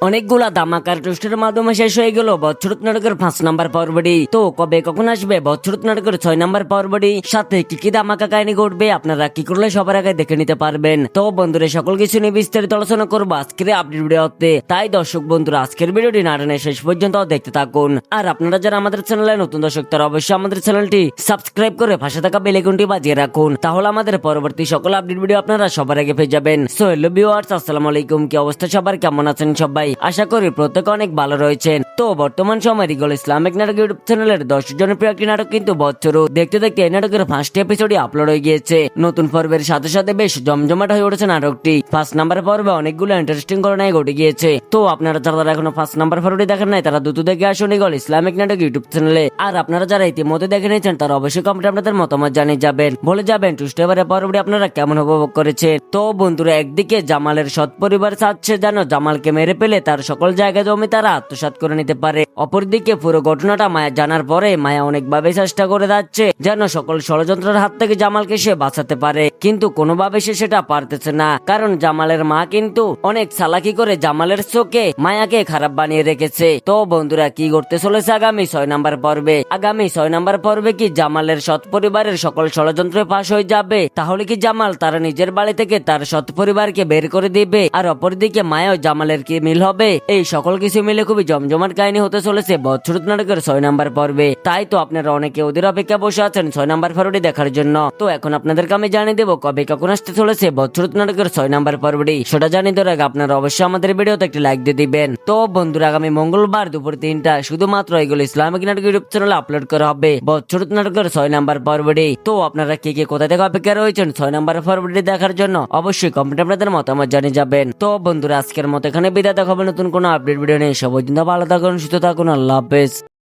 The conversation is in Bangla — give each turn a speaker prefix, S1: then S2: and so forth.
S1: অনেকগুলা ধামাকার টুইস্টের মাধ্যমে শেষ হয়ে গেল বচ্চরত নাটকের 5 নাম্বার পর্বটি। তো কবে কখন আসবে বচ্চরত নাটকের 6 নাম্বার পর্বটি, সাথে কি কি ধামাকা কাহিনী ঘটবে, আপনারা কি করলে সবার আগে দেখে নিতে পারবেন। তো বন্ধুরা, সকল কিছু নিয়ে বিস্তারিত আলোচনা করবো আজকের আপডেট ভিডিওতে। তাই দর্শক বন্ধুরা, আজকের ভিডিওটি না টেনে শেষ পর্যন্ত দেখতে থাকুন। আর আপনারা যারা আমাদের চ্যানেলে নতুন দর্শক, তারা অবশ্যই আমাদের চ্যানেলটি সাবস্ক্রাইব করে পাশে থাকা বেল আইকনটি বাজিয়ে রাখুন, তাহলে আমাদের পরবর্তী সকল আপডেট ভিডিও আপনারা সবার আগে পেয়ে যাবেন। সো হ্যালো ভিউয়ার্স, আসসালামু আলাইকুম। কি অবস্থা সবার, কেমন আছেন সবাই? আশা করি প্রত্যেকে অনেক ভালো রয়েছেন। তো বর্তমান সময় রিগল ইসলামিক নাটক ইউটিউব চ্যানেলের 10 জনপ্রিয় একটি নাটক কিন্তু বচ্চরু। দেখতে দেখতে এই নাটকের 5টি এপিসোডই আপলোড হয়ে গিয়েছে। নতুন পর্বের সাথে সাথে বেশ জমজমাট হয়ে উঠেছে নাটকটি। 5 নাম্বার পর্বে অনেকগুলো ইন্টারেস্টিং ঘটনায় ঘটে গিয়েছে। তো আপনারা যারা এখনো 5 নাম্বার পর্বটি দেখেন নাই, তারা দ্রুত দেখে আসুন রিগল ইসলামিক নাটক ইউটিউব চ্যানেলে। আর আপনারা যারা ইতিমধ্যে দেখে নিয়েছেন, তারা অবশ্যই কমেন্টে আপনাদের মতামত জানিয়ে যাবেন, বলে যাবেন টুইস্ট এবারে পর্বটি আপনারা কেমন উপভোগ করেছেন। তো বন্ধুরা, একদিকে জামালের সৎ পরিবার চাচ্ছে যেন জামালকে মেরে ফেলে তার সকল জায়গা জমি তারা আত্মসাৎ করে নিতে পারে। অপরদিকে পুরো ঘটনাটা মায়া জানার পরে মায়া অনেকভাবে চেষ্টা করে যাচ্ছে যেন সকল ষড়যন্ত্রের হাত থেকে জামালকে সে বাঁচাতে পারে, কিন্তু কোনোভাবে সে সেটা পারতেছে না। কারণ জামালের মা কিন্তু অনেক চালাকি করে জামালের চোখে মায়াকে খারাপ বানিয়ে রেখেছে। তো বন্ধুরা, কি করতে চলেছে আগামী 6 নাম্বার পর্বে? আগামী 6 নাম্বার পর্বে কি জামালের সৎ পরিবারের সকল ষড়যন্ত্রে ফাঁস হয়ে যাবে? তাহলে কি জামাল তার নিজের বাড়ি থেকে তার সৎ পরিবারকে বের করে দিবে? আর অপরদিকে মায়া ও জামালের কি মিল হবে? এই সকল কিছু মিলে খুবই জমজমাট কাহিনী হতে চলেছে বচ্চরত নাটকের 6 নাম্বার পর্বে। তাই তো আপনারা অনেকে ওদের অপেক্ষা বসে আছেন 6 নাম্বার পর্বটি দেখার জন্য। তো এখন আপনাদেরকে আমি জানিয়ে দেবো কবে কখন আসতে চলেছে বচ্চরত নাটকের 6 নাম্বার পর্বটি। সেটা জানিয়ে দেওয়ার আগে আপনারা অবশ্যই আমাদের ভিডিওতে একটি লাইক দিয়ে দিবেন। তো বন্ধুরা, আগামী মঙ্গলবার দুপুর 3টায় শুধুমাত্র এগুলো ইসলামিক নাটক ইউটিউব চ্যানেলে আপলোড করা হবে বচ্চরত নাটকের 6 নাম্বার পর্বটি। তো আপনারা কে কে কোথা থেকে অপেক্ষা রয়েছেন 6 নাম্বার পর্বটি দেখার জন্য, অবশ্যই কমেন্টে আপনাদের মতামত জানিয়ে যাবেন। তো বন্ধুরা, আজকের মতো এখানে বিদায়, দেখা হবে নতুন কোনো আপডেট ভিডিও নেই। সবাই ভালো থাকুন, সুস্থ থাকুন, আল্লাহ হাফেজ।